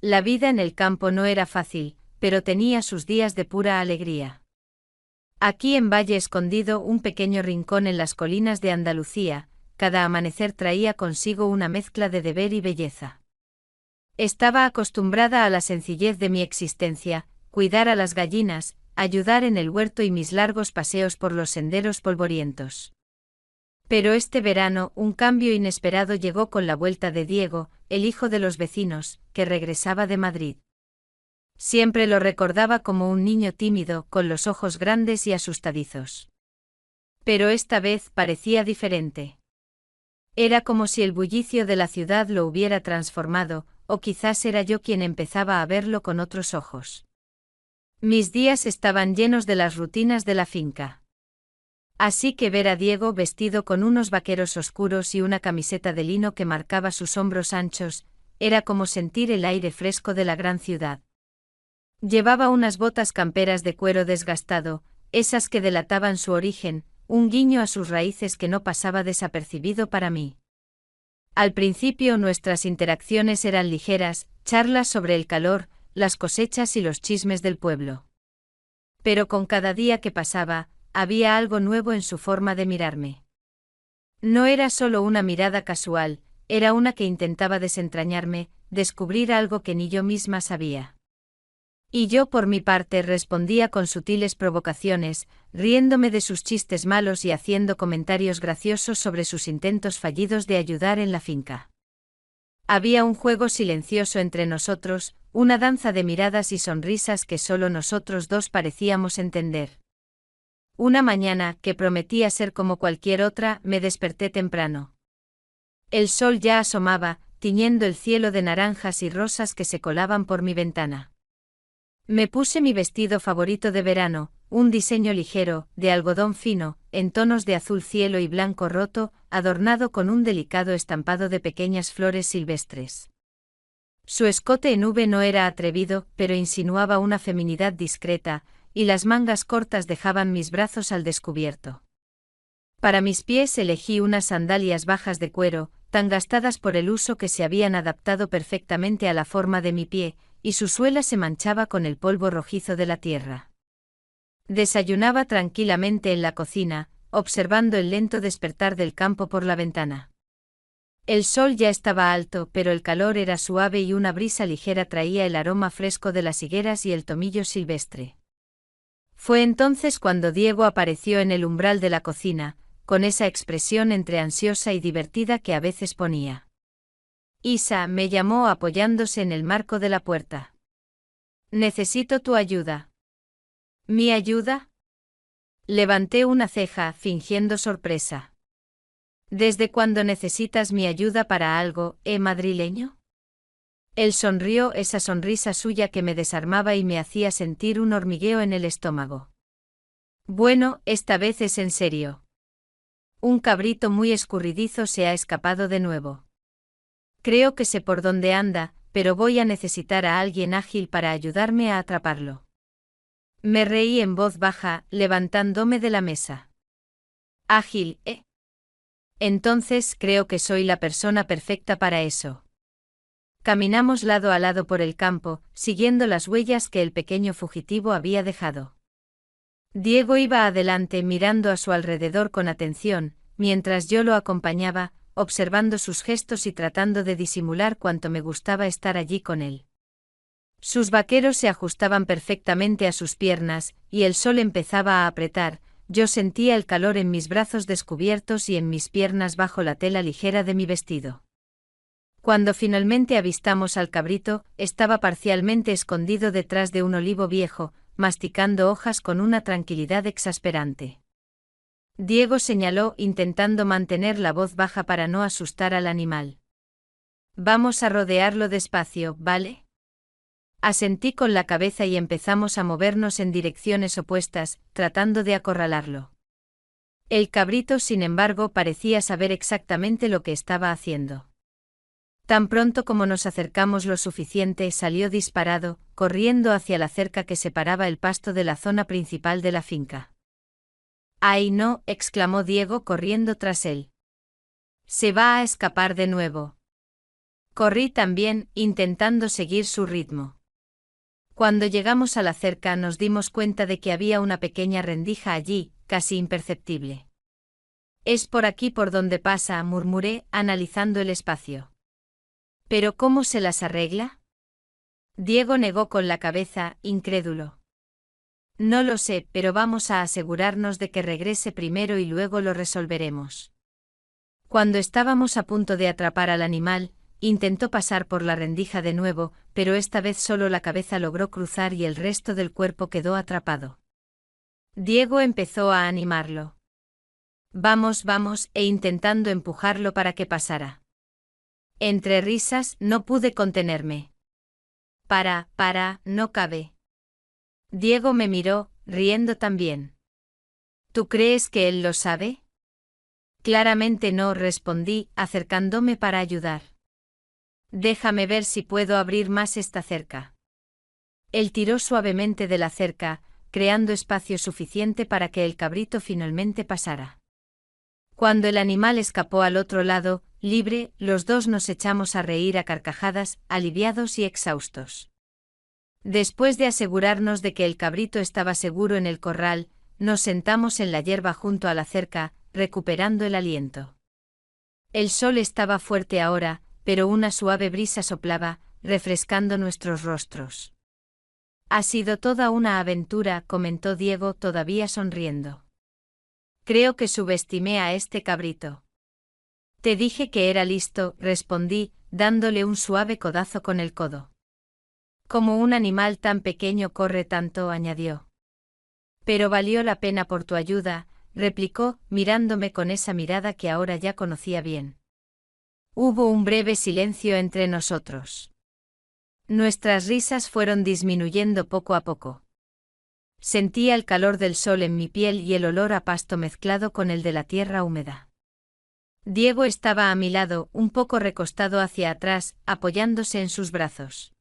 La vida en el campo no era fácil, pero tenía sus días de pura alegría. Aquí en Valle Escondido, un pequeño rincón en las colinas de Andalucía, cada amanecer traía consigo una mezcla de deber y belleza. Estaba acostumbrada a la sencillez de mi existencia, cuidar a las gallinas, ayudar en el huerto y mis largos paseos por los senderos polvorientos. Pero este verano un cambio inesperado llegó con la vuelta de Diego, el hijo de los vecinos, que regresaba de Madrid. Siempre lo recordaba como un niño tímido, con los ojos grandes y asustadizos. Pero esta vez parecía diferente. Era como si el bullicio de la ciudad lo hubiera transformado, o quizás era yo quien empezaba a verlo con otros ojos. Mis días estaban llenos de las rutinas de la finca. Así que ver a Diego vestido con unos vaqueros oscuros y una camiseta de lino que marcaba sus hombros anchos, era como sentir el aire fresco de la gran ciudad. Llevaba unas botas camperas de cuero desgastado, esas que delataban su origen, un guiño a sus raíces que no pasaba desapercibido para mí. Al principio nuestras interacciones eran ligeras, charlas sobre el calor, las cosechas y los chismes del pueblo. Pero con cada día que pasaba, había algo nuevo en su forma de mirarme. No era solo una mirada casual, era una que intentaba desentrañarme, descubrir algo que ni yo misma sabía. Y yo por mi parte respondía con sutiles provocaciones, riéndome de sus chistes malos y haciendo comentarios graciosos sobre sus intentos fallidos de ayudar en la finca. Había un juego silencioso entre nosotros, una danza de miradas y sonrisas que solo nosotros dos parecíamos entender. Una mañana, que prometía ser como cualquier otra, me desperté temprano. El sol ya asomaba, tiñendo el cielo de naranjas y rosas que se colaban por mi ventana. Me puse mi vestido favorito de verano, un diseño ligero, de algodón fino, en tonos de azul cielo y blanco roto, adornado con un delicado estampado de pequeñas flores silvestres. Su escote en V no era atrevido, pero insinuaba una feminidad discreta, y las mangas cortas dejaban mis brazos al descubierto. Para mis pies elegí unas sandalias bajas de cuero, tan gastadas por el uso que se habían adaptado perfectamente a la forma de mi pie, y su suela se manchaba con el polvo rojizo de la tierra. Desayunaba tranquilamente en la cocina, observando el lento despertar del campo por la ventana. El sol ya estaba alto, pero el calor era suave y una brisa ligera traía el aroma fresco de las higueras y el tomillo silvestre. Fue entonces cuando Diego apareció en el umbral de la cocina, con esa expresión entre ansiosa y divertida que a veces ponía. Isa, me llamó apoyándose en el marco de la puerta. Necesito tu ayuda. ¿Mi ayuda? Levanté una ceja, fingiendo sorpresa. ¿Desde cuándo necesitas mi ayuda para algo, madrileño? Él sonrió, esa sonrisa suya que me desarmaba y me hacía sentir un hormigueo en el estómago. Bueno, esta vez es en serio. Un cabrito muy escurridizo se ha escapado de nuevo. Creo que sé por dónde anda, pero voy a necesitar a alguien ágil para ayudarme a atraparlo. Me reí en voz baja, levantándome de la mesa. Ágil, ¿eh? Entonces creo que soy la persona perfecta para eso. Caminamos lado a lado por el campo, siguiendo las huellas que el pequeño fugitivo había dejado. Diego iba adelante mirando a su alrededor con atención, mientras yo lo acompañaba, observando sus gestos y tratando de disimular cuánto me gustaba estar allí con él. Sus vaqueros se ajustaban perfectamente a sus piernas, y el sol empezaba a apretar. Yo sentía el calor en mis brazos descubiertos y en mis piernas bajo la tela ligera de mi vestido. Cuando finalmente avistamos al cabrito, estaba parcialmente escondido detrás de un olivo viejo, masticando hojas con una tranquilidad exasperante. Diego señaló, intentando mantener la voz baja para no asustar al animal. Vamos a rodearlo despacio, ¿vale? Asentí con la cabeza y empezamos a movernos en direcciones opuestas, tratando de acorralarlo. El cabrito, sin embargo, parecía saber exactamente lo que estaba haciendo. Tan pronto como nos acercamos lo suficiente, salió disparado, corriendo hacia la cerca que separaba el pasto de la zona principal de la finca. ¡Ay no!, exclamó Diego corriendo tras él. Se va a escapar de nuevo. Corrí también, intentando seguir su ritmo. Cuando llegamos a la cerca nos dimos cuenta de que había una pequeña rendija allí, casi imperceptible. «Es por aquí por donde pasa», murmuré, analizando el espacio. «¿Pero cómo se las arregla?». Diego negó con la cabeza, incrédulo. «No lo sé, pero vamos a asegurarnos de que regrese primero y luego lo resolveremos». Cuando estábamos a punto de atrapar al animal, intentó pasar por la rendija de nuevo, pero esta vez solo la cabeza logró cruzar y el resto del cuerpo quedó atrapado. Diego empezó a animarlo. «Vamos, vamos», e intentando empujarlo para que pasara. Entre risas, no pude contenerme. Para, no cabe». Diego me miró, riendo también. «¿Tú crees que él lo sabe?». «Claramente no», respondí, acercándome para ayudar. «Déjame ver si puedo abrir más esta cerca». Él tiró suavemente de la cerca, creando espacio suficiente para que el cabrito finalmente pasara. Cuando el animal escapó al otro lado, libre, los dos nos echamos a reír a carcajadas, aliviados y exhaustos. Después de asegurarnos de que el cabrito estaba seguro en el corral, nos sentamos en la hierba junto a la cerca, recuperando el aliento. El sol estaba fuerte ahora, pero una suave brisa soplaba, refrescando nuestros rostros. «Ha sido toda una aventura», comentó Diego todavía sonriendo. «Creo que subestimé a este cabrito». «Te dije que era listo», respondí, dándole un suave codazo con el codo. «Como un animal tan pequeño corre tanto», añadió. «Pero valió la pena por tu ayuda», replicó, mirándome con esa mirada que ahora ya conocía bien. Hubo un breve silencio entre nosotros. Nuestras risas fueron disminuyendo poco a poco. Sentía el calor del sol en mi piel y el olor a pasto mezclado con el de la tierra húmeda. Diego estaba a mi lado, un poco recostado hacia atrás, apoyándose en sus brazos.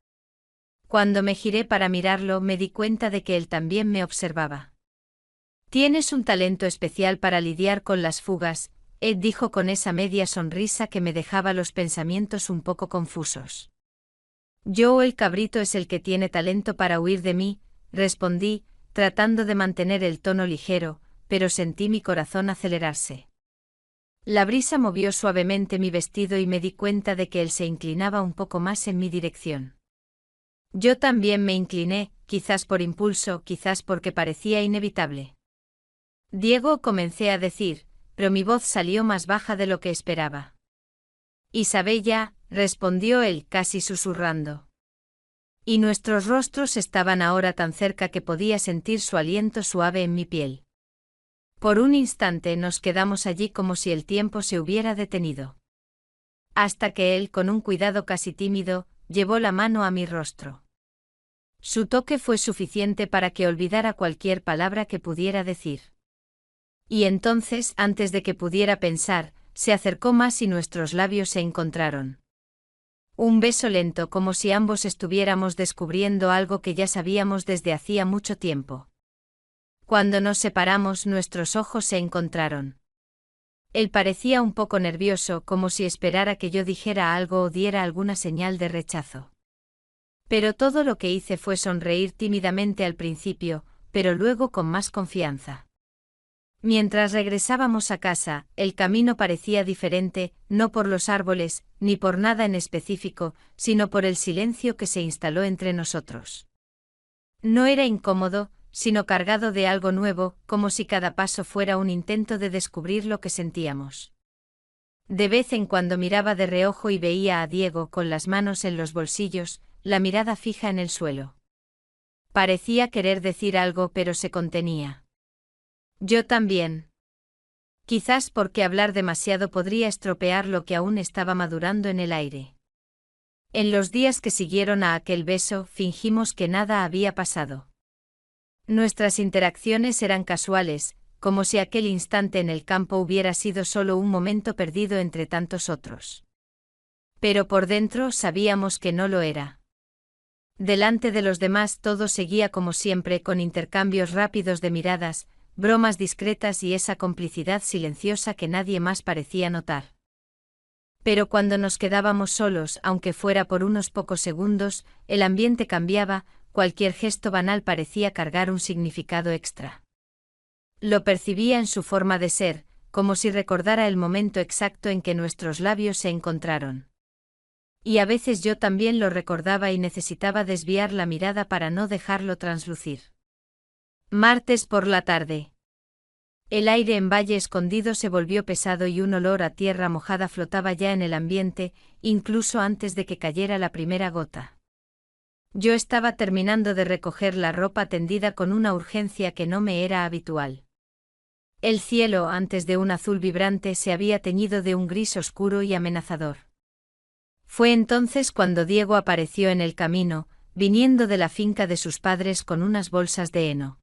Cuando me giré para mirarlo me di cuenta de que él también me observaba. «Tienes un talento especial para lidiar con las fugas», Ed dijo con esa media sonrisa que me dejaba los pensamientos un poco confusos. «Yo o el cabrito es el que tiene talento para huir de mí», respondí, tratando de mantener el tono ligero, pero sentí mi corazón acelerarse. La brisa movió suavemente mi vestido y me di cuenta de que él se inclinaba un poco más en mi dirección. Yo también me incliné, quizás por impulso, quizás porque parecía inevitable. «Diego», comencé a decir, pero mi voz salió más baja de lo que esperaba. «Isabella», respondió él, casi susurrando. Y nuestros rostros estaban ahora tan cerca que podía sentir su aliento suave en mi piel. Por un instante nos quedamos allí como si el tiempo se hubiera detenido. Hasta que él, con un cuidado casi tímido, llevó la mano a mi rostro. Su toque fue suficiente para que olvidara cualquier palabra que pudiera decir. Y entonces, antes de que pudiera pensar, se acercó más y nuestros labios se encontraron. Un beso lento, como si ambos estuviéramos descubriendo algo que ya sabíamos desde hacía mucho tiempo. Cuando nos separamos, nuestros ojos se encontraron. Él parecía un poco nervioso, como si esperara que yo dijera algo o diera alguna señal de rechazo. Pero todo lo que hice fue sonreír tímidamente al principio, pero luego con más confianza. Mientras regresábamos a casa, el camino parecía diferente, no por los árboles, ni por nada en específico, sino por el silencio que se instaló entre nosotros. No era incómodo, sino cargado de algo nuevo, como si cada paso fuera un intento de descubrir lo que sentíamos. De vez en cuando miraba de reojo y veía a Diego con las manos en los bolsillos, la mirada fija en el suelo. Parecía querer decir algo, pero se contenía. Yo también. Quizás porque hablar demasiado podría estropear lo que aún estaba madurando en el aire. En los días que siguieron a aquel beso, fingimos que nada había pasado. Nuestras interacciones eran casuales, como si aquel instante en el campo hubiera sido solo un momento perdido entre tantos otros. Pero por dentro sabíamos que no lo era. Delante de los demás todo seguía como siempre, con intercambios rápidos de miradas, bromas discretas y esa complicidad silenciosa que nadie más parecía notar. Pero cuando nos quedábamos solos, aunque fuera por unos pocos segundos, el ambiente cambiaba, cualquier gesto banal parecía cargar un significado extra. Lo percibía en su forma de ser, como si recordara el momento exacto en que nuestros labios se encontraron. Y a veces yo también lo recordaba y necesitaba desviar la mirada para no dejarlo traslucir. Martes por la tarde. El aire en Valle Escondido se volvió pesado y un olor a tierra mojada flotaba ya en el ambiente, incluso antes de que cayera la primera gota. Yo estaba terminando de recoger la ropa tendida con una urgencia que no me era habitual. El cielo, antes de un azul vibrante, se había teñido de un gris oscuro y amenazador. Fue entonces cuando Diego apareció en el camino, viniendo de la finca de sus padres con unas bolsas de heno.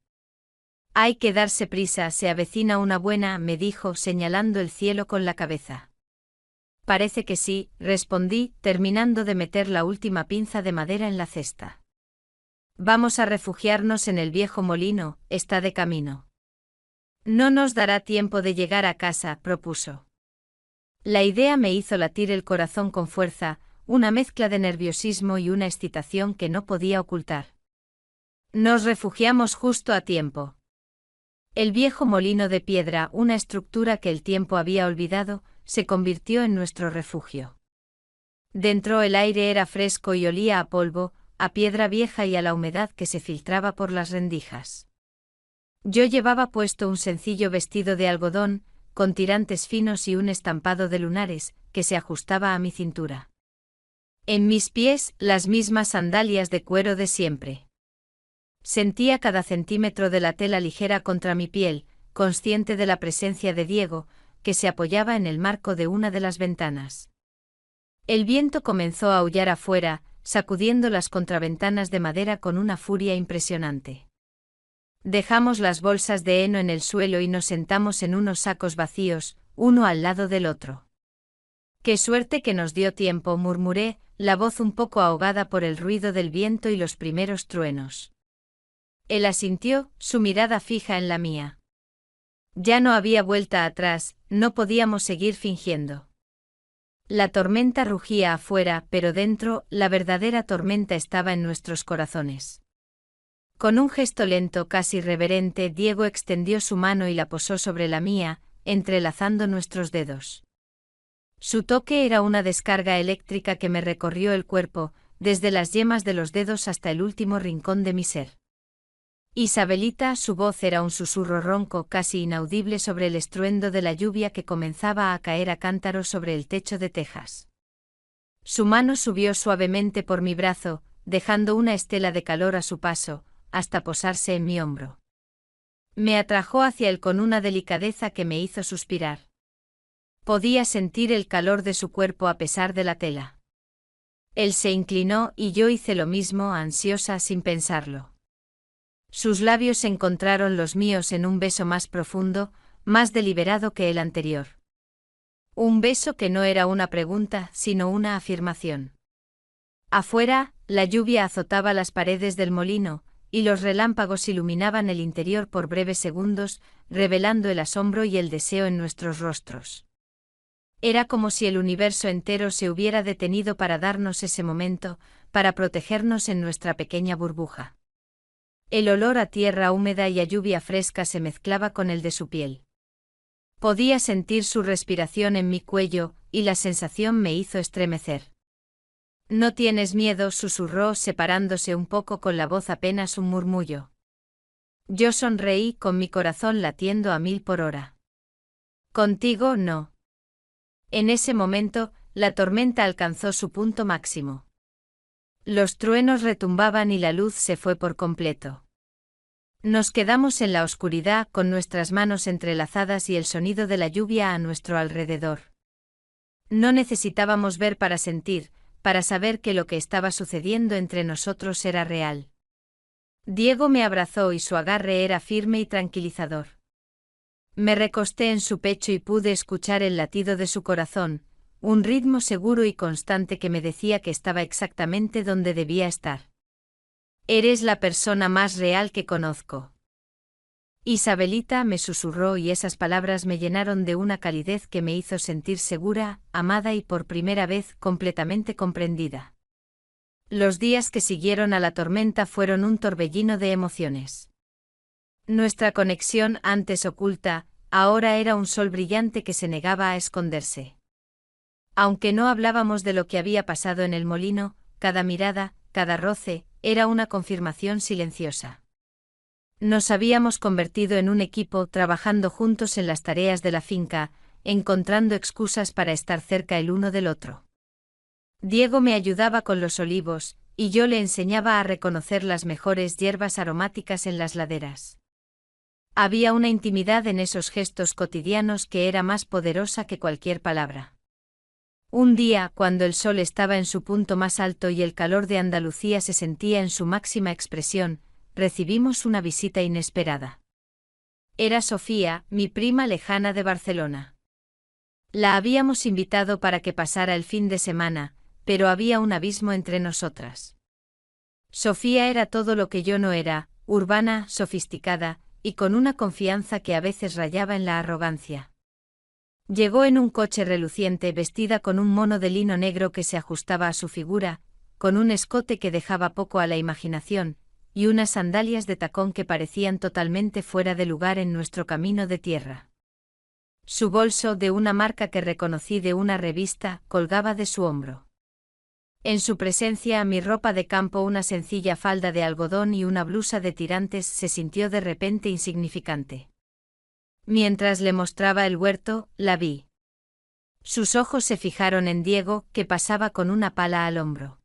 «Hay que darse prisa, se avecina una buena», me dijo señalando el cielo con la cabeza. «Parece que sí», respondí, terminando de meter la última pinza de madera en la cesta. «Vamos a refugiarnos en el viejo molino, está de camino». «No nos dará tiempo de llegar a casa», propuso. La idea me hizo latir el corazón con fuerza, una mezcla de nerviosismo y una excitación que no podía ocultar. Nos refugiamos justo a tiempo. El viejo molino de piedra, una estructura que el tiempo había olvidado, se convirtió en nuestro refugio. Dentro el aire era fresco y olía a polvo, a piedra vieja y a la humedad que se filtraba por las rendijas. Yo llevaba puesto un sencillo vestido de algodón, con tirantes finos y un estampado de lunares, que se ajustaba a mi cintura. En mis pies, las mismas sandalias de cuero de siempre. Sentía cada centímetro de la tela ligera contra mi piel, consciente de la presencia de Diego, que se apoyaba en el marco de una de las ventanas. El viento comenzó a aullar afuera, sacudiendo las contraventanas de madera con una furia impresionante. Dejamos las bolsas de heno en el suelo y nos sentamos en unos sacos vacíos, uno al lado del otro. «Qué suerte que nos dio tiempo», murmuré, la voz un poco ahogada por el ruido del viento y los primeros truenos. Él asintió, su mirada fija en la mía. Ya no había vuelta atrás, no podíamos seguir fingiendo. La tormenta rugía afuera, pero dentro, la verdadera tormenta estaba en nuestros corazones. Con un gesto lento, casi reverente, Diego extendió su mano y la posó sobre la mía, entrelazando nuestros dedos. Su toque era una descarga eléctrica que me recorrió el cuerpo, desde las yemas de los dedos hasta el último rincón de mi ser. Isabelita, su voz era un susurro ronco casi inaudible sobre el estruendo de la lluvia que comenzaba a caer a cántaros sobre el techo de tejas. Su mano subió suavemente por mi brazo, dejando una estela de calor a su paso, hasta posarse en mi hombro. Me atrajo hacia él con una delicadeza que me hizo suspirar. Podía sentir el calor de su cuerpo a pesar de la tela. Él se inclinó y yo hice lo mismo, ansiosa sin pensarlo. Sus labios encontraron los míos en un beso más profundo, más deliberado que el anterior. Un beso que no era una pregunta, sino una afirmación. Afuera, la lluvia azotaba las paredes del molino, y los relámpagos iluminaban el interior por breves segundos, revelando el asombro y el deseo en nuestros rostros. Era como si el universo entero se hubiera detenido para darnos ese momento, para protegernos en nuestra pequeña burbuja. El olor a tierra húmeda y a lluvia fresca se mezclaba con el de su piel. Podía sentir su respiración en mi cuello, y la sensación me hizo estremecer. «No tienes miedo», susurró, separándose un poco con la voz apenas un murmullo. Yo sonreí con mi corazón latiendo a 1000 por hora. «Contigo no». En ese momento, la tormenta alcanzó su punto máximo. Los truenos retumbaban y la luz se fue por completo. Nos quedamos en la oscuridad con nuestras manos entrelazadas y el sonido de la lluvia a nuestro alrededor. No necesitábamos ver para sentir, para saber que lo que estaba sucediendo entre nosotros era real. Diego me abrazó y su agarre era firme y tranquilizador. Me recosté en su pecho y pude escuchar el latido de su corazón, un ritmo seguro y constante que me decía que estaba exactamente donde debía estar. «Eres la persona más real que conozco». Isabelita, me susurró, y esas palabras me llenaron de una calidez que me hizo sentir segura, amada y por primera vez completamente comprendida. Los días que siguieron a la tormenta fueron un torbellino de emociones. Nuestra conexión, antes oculta, ahora era un sol brillante que se negaba a esconderse. Aunque no hablábamos de lo que había pasado en el molino, cada mirada, cada roce, era una confirmación silenciosa. Nos habíamos convertido en un equipo, trabajando juntos en las tareas de la finca, encontrando excusas para estar cerca el uno del otro. Diego me ayudaba con los olivos, y yo le enseñaba a reconocer las mejores hierbas aromáticas en las laderas. Había una intimidad en esos gestos cotidianos que era más poderosa que cualquier palabra. Un día, cuando el sol estaba en su punto más alto y el calor de Andalucía se sentía en su máxima expresión, recibimos una visita inesperada. Era Sofía, mi prima lejana de Barcelona. La habíamos invitado para que pasara el fin de semana, pero había un abismo entre nosotras. Sofía era todo lo que yo no era, urbana, sofisticada, y con una confianza que a veces rayaba en la arrogancia. Llegó en un coche reluciente, vestida con un mono de lino negro que se ajustaba a su figura, con un escote que dejaba poco a la imaginación, y unas sandalias de tacón que parecían totalmente fuera de lugar en nuestro camino de tierra. Su bolso, de una marca que reconocí de una revista, colgaba de su hombro. En su presencia, mi ropa de campo, una sencilla falda de algodón y una blusa de tirantes, se sintió de repente insignificante. Mientras le mostraba el huerto, la vi. Sus ojos se fijaron en Diego, que pasaba con una pala al hombro.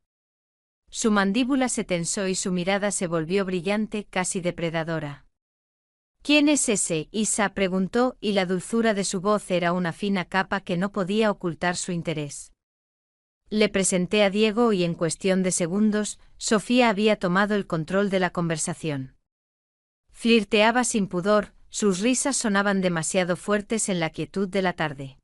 Su mandíbula se tensó y su mirada se volvió brillante, casi depredadora. —¿Quién es ese? Isa preguntó, y la dulzura de su voz era una fina capa que no podía ocultar su interés. Le presenté a Diego y en cuestión de segundos, Sofía había tomado el control de la conversación. Flirteaba sin pudor, sus risas sonaban demasiado fuertes en la quietud de la tarde.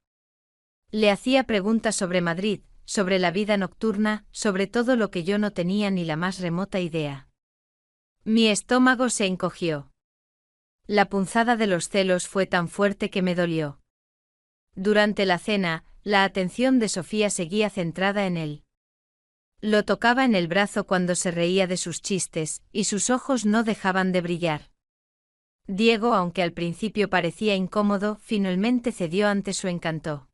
Le hacía preguntas sobre Madrid, sobre la vida nocturna, sobre todo lo que yo no tenía ni la más remota idea. Mi estómago se encogió. La punzada de los celos fue tan fuerte que me dolió. Durante la cena, la atención de Sofía seguía centrada en él. Lo tocaba en el brazo cuando se reía de sus chistes, y sus ojos no dejaban de brillar. Diego, aunque al principio parecía incómodo, finalmente cedió ante su encanto.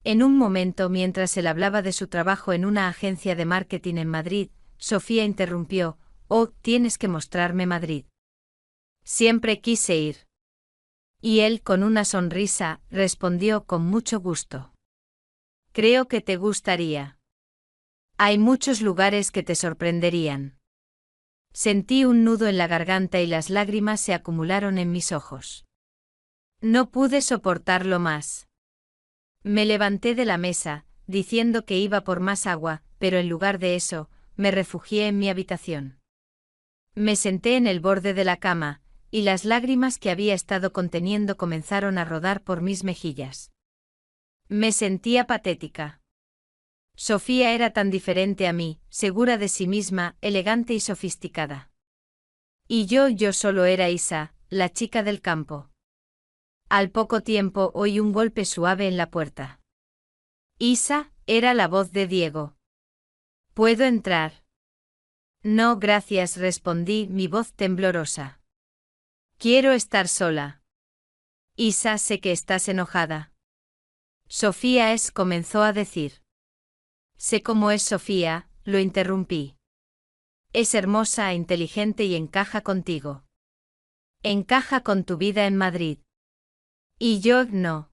En un momento, mientras él hablaba de su trabajo en una agencia de marketing en Madrid, Sofía interrumpió: «Oh, tienes que mostrarme Madrid. Siempre quise ir». Y él, con una sonrisa, respondió: «Con mucho gusto. Creo que te gustaría. Hay muchos lugares que te sorprenderían». Sentí un nudo en la garganta y las lágrimas se acumularon en mis ojos. No pude soportarlo más. Me levanté de la mesa, diciendo que iba por más agua, pero en lugar de eso, me refugié en mi habitación. Me senté en el borde de la cama, y las lágrimas que había estado conteniendo comenzaron a rodar por mis mejillas. Me sentía patética. Sofía era tan diferente a mí, segura de sí misma, elegante y sofisticada. Y yo solo era Isa, la chica del campo. Al poco tiempo oí un golpe suave en la puerta. «Isa», era la voz de Diego. «¿Puedo entrar?» «No, gracias», respondí, mi voz temblorosa. «Quiero estar sola». «Isa, sé que estás enojada». «Sofía comenzó a decir. «Sé cómo es Sofía», lo interrumpí. «Es hermosa, inteligente y encaja contigo. Encaja con tu vida en Madrid. Y yo no.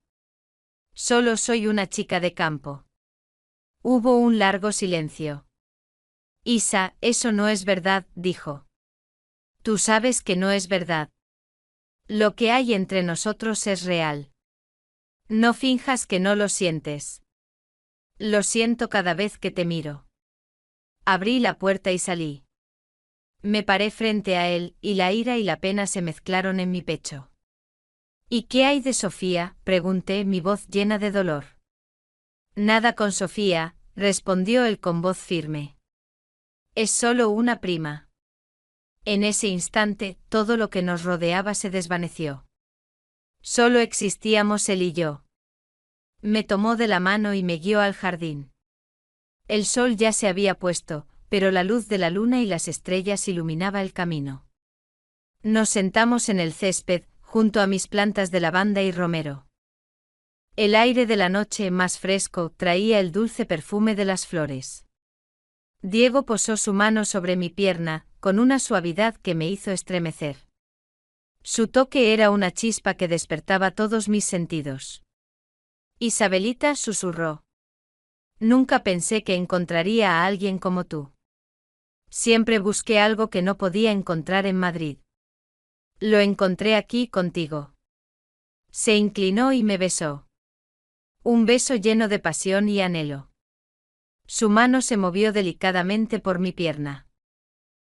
Solo soy una chica de campo». Hubo un largo silencio. «Isa, eso no es verdad», dijo. «Tú sabes que no es verdad. Lo que hay entre nosotros es real. No finjas que no lo sientes». «Lo siento cada vez que te miro». Abrí la puerta y salí. Me paré frente a él, y la ira y la pena se mezclaron en mi pecho. «¿Y qué hay de Sofía?», pregunté, mi voz llena de dolor. «Nada con Sofía», respondió él con voz firme. «Es solo una prima. En ese instante, todo lo que nos rodeaba se desvaneció. Solo existíamos él y yo. Me tomó de la mano y me guió al jardín. El sol ya se había puesto, pero la luz de la luna y las estrellas iluminaba el camino. Nos sentamos en el césped, junto a mis plantas de lavanda y romero. El aire de la noche más fresco traía el dulce perfume de las flores. Diego posó su mano sobre mi pierna, con una suavidad que me hizo estremecer. Su toque era una chispa que despertaba todos mis sentidos. Isabelita susurró. Nunca pensé que encontraría a alguien como tú. Siempre busqué algo que no podía encontrar en Madrid. Lo encontré aquí contigo. Se inclinó y me besó. Un beso lleno de pasión y anhelo. Su mano se movió delicadamente por mi pierna.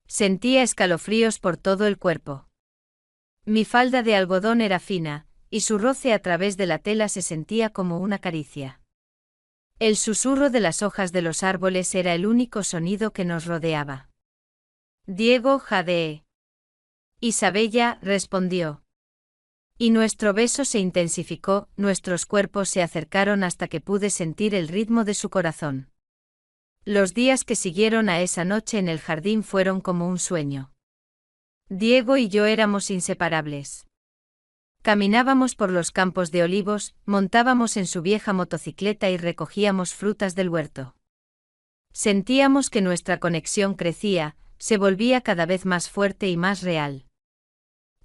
Sentía escalofríos por todo el cuerpo. Mi falda de algodón era fina, y su roce a través de la tela se sentía como una caricia. El susurro de las hojas de los árboles era el único sonido que nos rodeaba. Diego jadeé. Isabella respondió. Y nuestro beso se intensificó, nuestros cuerpos se acercaron hasta que pude sentir el ritmo de su corazón. Los días que siguieron a esa noche en el jardín fueron como un sueño. Diego y yo éramos inseparables. Caminábamos por los campos de olivos, montábamos en su vieja motocicleta y recogíamos frutas del huerto. Sentíamos que nuestra conexión crecía, se volvía cada vez más fuerte y más real.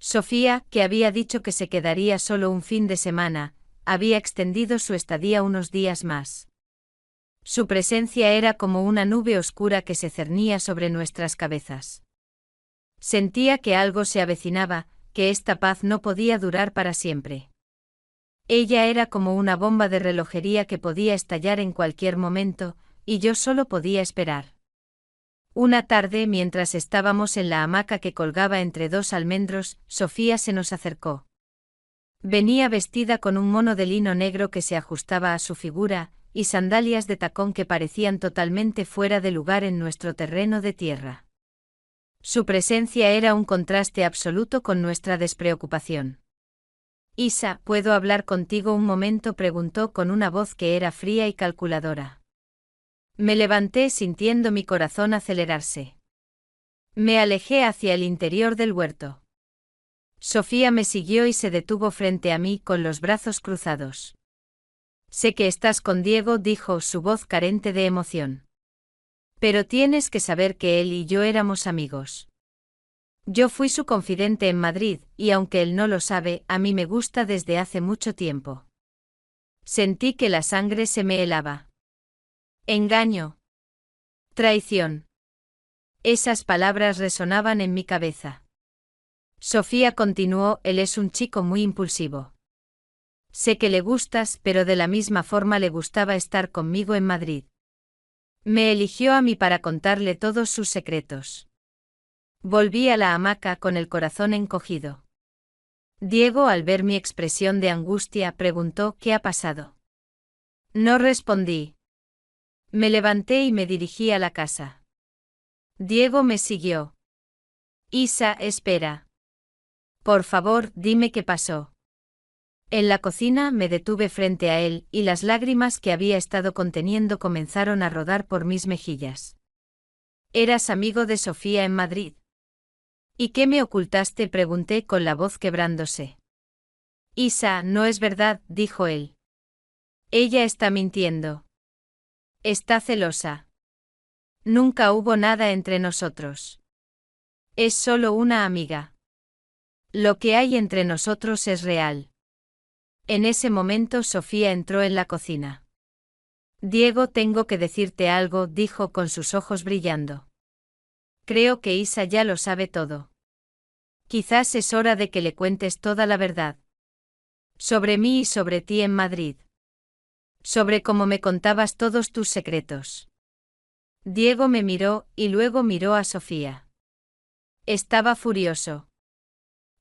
Sofía, que había dicho que se quedaría solo un fin de semana, había extendido su estadía unos días más. Su presencia era como una nube oscura que se cernía sobre nuestras cabezas. Sentía que algo se avecinaba, que esta paz no podía durar para siempre. Ella era como una bomba de relojería que podía estallar en cualquier momento, y yo solo podía esperar. Una tarde, mientras estábamos en la hamaca que colgaba entre dos almendros, Sofía se nos acercó. Venía vestida con un mono de lino negro que se ajustaba a su figura, y sandalias de tacón que parecían totalmente fuera de lugar en nuestro terreno de tierra. Su presencia era un contraste absoluto con nuestra despreocupación. Isa, ¿puedo hablar contigo un momento?, preguntó con una voz que era fría y calculadora. Me levanté sintiendo mi corazón acelerarse. Me alejé hacia el interior del huerto. Sofía me siguió y se detuvo frente a mí con los brazos cruzados. Sé que estás con Diego, dijo, su voz carente de emoción. Pero tienes que saber que él y yo éramos amigos. Yo fui su confidente en Madrid, y aunque él no lo sabe, a mí me gusta desde hace mucho tiempo. Sentí que la sangre se me helaba. Engaño. Traición. Esas palabras resonaban en mi cabeza. Sofía continuó, él es un chico muy impulsivo. Sé que le gustas, pero de la misma forma le gustaba estar conmigo en Madrid. Me eligió a mí para contarle todos sus secretos. Volví a la hamaca con el corazón encogido. Diego, al ver mi expresión de angustia, preguntó ¿qué ha pasado? No respondí. Me levanté y me dirigí a la casa. Diego me siguió. Isa, espera. Por favor, dime qué pasó. En la cocina me detuve frente a él, y las lágrimas que había estado conteniendo comenzaron a rodar por mis mejillas. ¿Eras amigo de Sofía en Madrid? ¿Y qué me ocultaste?, pregunté con la voz quebrándose. Isa, no es verdad, dijo él. Ella está mintiendo. Está celosa. Nunca hubo nada entre nosotros. Es solo una amiga. Lo que hay entre nosotros es real. En ese momento Sofía entró en la cocina. Diego, tengo que decirte algo, dijo con sus ojos brillando. Creo que Isa ya lo sabe todo. Quizás es hora de que le cuentes toda la verdad. Sobre mí y sobre ti en Madrid. Sobre cómo me contabas todos tus secretos. Diego me miró, y luego miró a Sofía. Estaba furioso.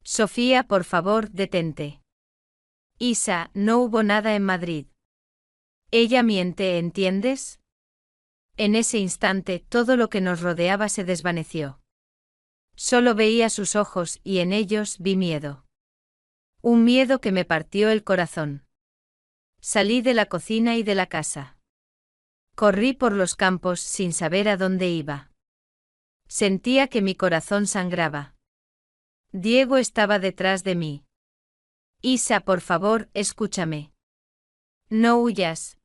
Sofía, por favor, detente. Isa, no hubo nada en Madrid. Ella miente, ¿entiendes? En ese instante todo lo que nos rodeaba se desvaneció. Solo veía sus ojos y en ellos vi miedo. Un miedo que me partió el corazón. Salí de la cocina y de la casa. Corrí por los campos sin saber a dónde iba. Sentía que mi corazón sangraba. Diego estaba detrás de mí. Isa, por favor, escúchame. No huyas.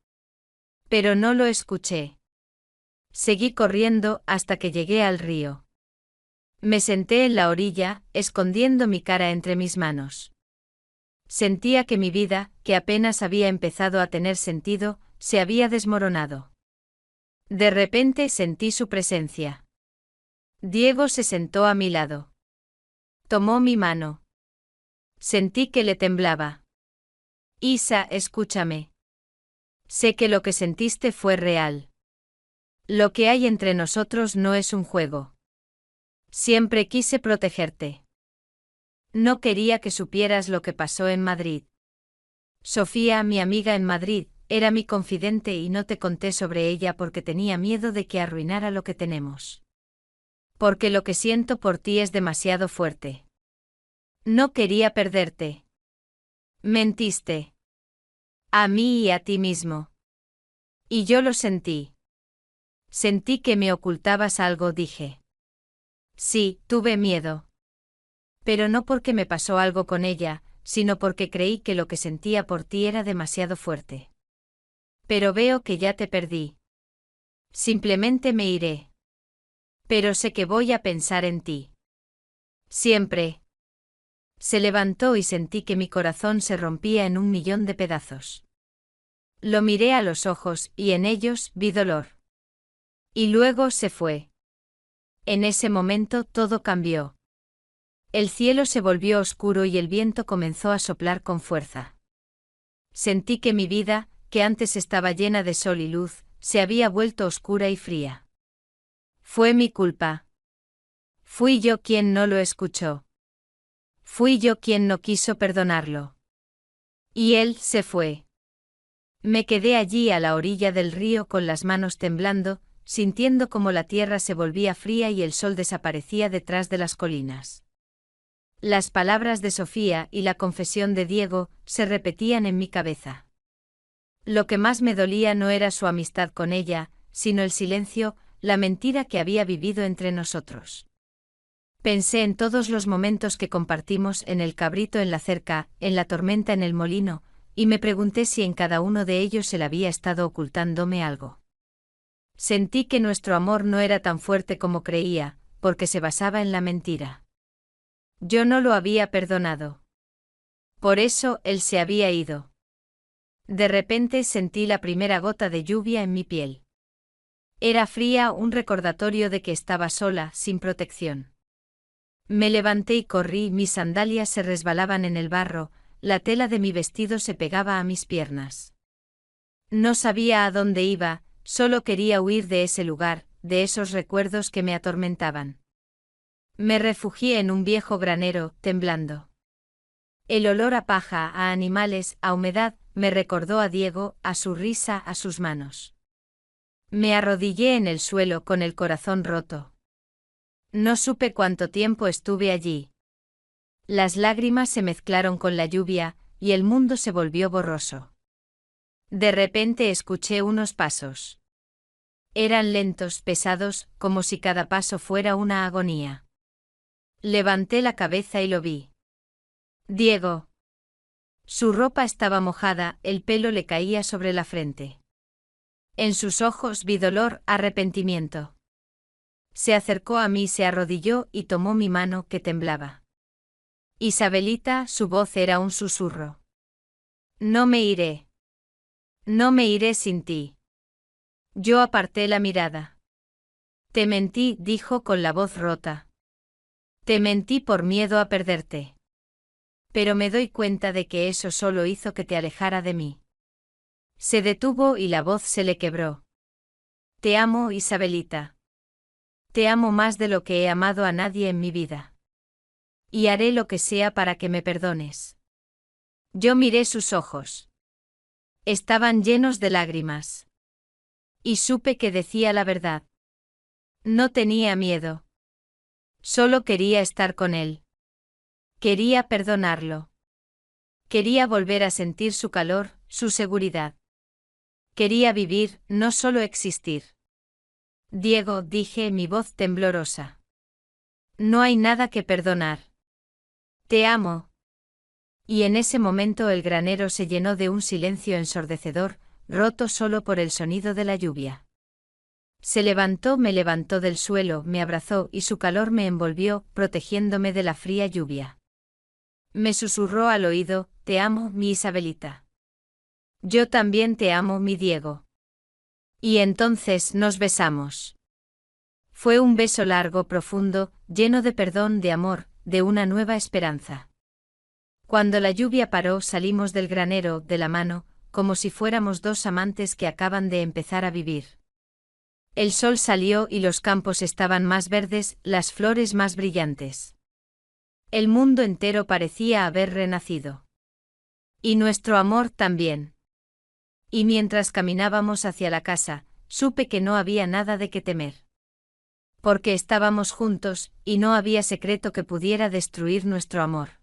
Pero no lo escuché. Seguí corriendo hasta que llegué al río. Me senté en la orilla, escondiendo mi cara entre mis manos. Sentía que mi vida, que apenas había empezado a tener sentido, se había desmoronado. De repente sentí su presencia. Diego se sentó a mi lado. Tomó mi mano. Sentí que le temblaba. Isa, escúchame. Sé que lo que sentiste fue real. Lo que hay entre nosotros no es un juego. Siempre quise protegerte. No quería que supieras lo que pasó en Madrid. Sofía, mi amiga en Madrid, era mi confidente y no te conté sobre ella porque tenía miedo de que arruinara lo que tenemos. Porque lo que siento por ti es demasiado fuerte. No quería perderte. Mentiste. A mí y a ti mismo. Y yo lo sentí. Sentí que me ocultabas algo, dije. Sí, tuve miedo. Pero no porque me pasó algo con ella, sino porque creí que lo que sentía por ti era demasiado fuerte. Pero veo que ya te perdí. Simplemente me iré. Pero sé que voy a pensar en ti. Siempre. Se levantó y sentí que mi corazón se rompía en 1.000.000 de pedazos. Lo miré a los ojos y en ellos vi dolor. Y luego se fue. En ese momento todo cambió. El cielo se volvió oscuro y el viento comenzó a soplar con fuerza. Sentí que mi vida, que antes estaba llena de sol y luz, se había vuelto oscura y fría. Fue mi culpa. Fui yo quien no lo escuchó. Fui yo quien no quiso perdonarlo. Y él se fue. Me quedé allí a la orilla del río con las manos temblando, sintiendo como la tierra se volvía fría y el sol desaparecía detrás de las colinas. Las palabras de Sofía y la confesión de Diego se repetían en mi cabeza. Lo que más me dolía no era su amistad con ella, sino el silencio, la mentira que había vivido entre nosotros. Pensé en todos los momentos que compartimos en el cabrito en la cerca, en la tormenta en el molino, y me pregunté si en cada uno de ellos él había estado ocultándome algo. Sentí que nuestro amor no era tan fuerte como creía, porque se basaba en la mentira. Yo no lo había perdonado. Por eso él se había ido. De repente sentí la primera gota de lluvia en mi piel. Era fría, un recordatorio de que estaba sola, sin protección. Me levanté y corrí, mis sandalias se resbalaban en el barro, la tela de mi vestido se pegaba a mis piernas. No sabía a dónde iba, solo quería huir de ese lugar, de esos recuerdos que me atormentaban. Me refugié en un viejo granero, temblando. El olor a paja, a animales, a humedad, me recordó a Diego, a su risa, a sus manos. Me arrodillé en el suelo con el corazón roto. No supe cuánto tiempo estuve allí. Las lágrimas se mezclaron con la lluvia, y el mundo se volvió borroso. De repente escuché unos pasos. Eran lentos, pesados, como si cada paso fuera una agonía. Levanté la cabeza y lo vi. Diego. Su ropa estaba mojada, el pelo le caía sobre la frente. En sus ojos vi dolor, arrepentimiento. Se acercó a mí, se arrodilló y tomó mi mano que temblaba. Isabelita, su voz era un susurro. No me iré. No me iré sin ti. Yo aparté la mirada. Te mentí, dijo con la voz rota. Te mentí por miedo a perderte. Pero me doy cuenta de que eso solo hizo que te alejara de mí. Se detuvo y la voz se le quebró. Te amo, Isabelita. Te amo más de lo que he amado a nadie en mi vida. Y haré lo que sea para que me perdones. Yo miré sus ojos. Estaban llenos de lágrimas. Y supe que decía la verdad. No tenía miedo. Solo quería estar con él. Quería perdonarlo. Quería volver a sentir su calor, su seguridad. Quería vivir, no solo existir. Diego, dije, mi voz temblorosa. No hay nada que perdonar. Te amo. Y en ese momento el granero se llenó de un silencio ensordecedor, roto solo por el sonido de la lluvia. Se levantó, me levantó del suelo, me abrazó y su calor me envolvió, protegiéndome de la fría lluvia. Me susurró al oído, te amo, mi Isabelita. Yo también te amo, mi Diego. Y entonces nos besamos. Fue un beso largo, profundo, lleno de perdón, de amor, de una nueva esperanza. Cuando la lluvia paró, salimos del granero, de la mano, como si fuéramos dos amantes que acaban de empezar a vivir. El sol salió y los campos estaban más verdes, las flores más brillantes. El mundo entero parecía haber renacido. Y nuestro amor también. Y mientras caminábamos hacia la casa, supe que no había nada de qué temer. Porque estábamos juntos, y no había secreto que pudiera destruir nuestro amor.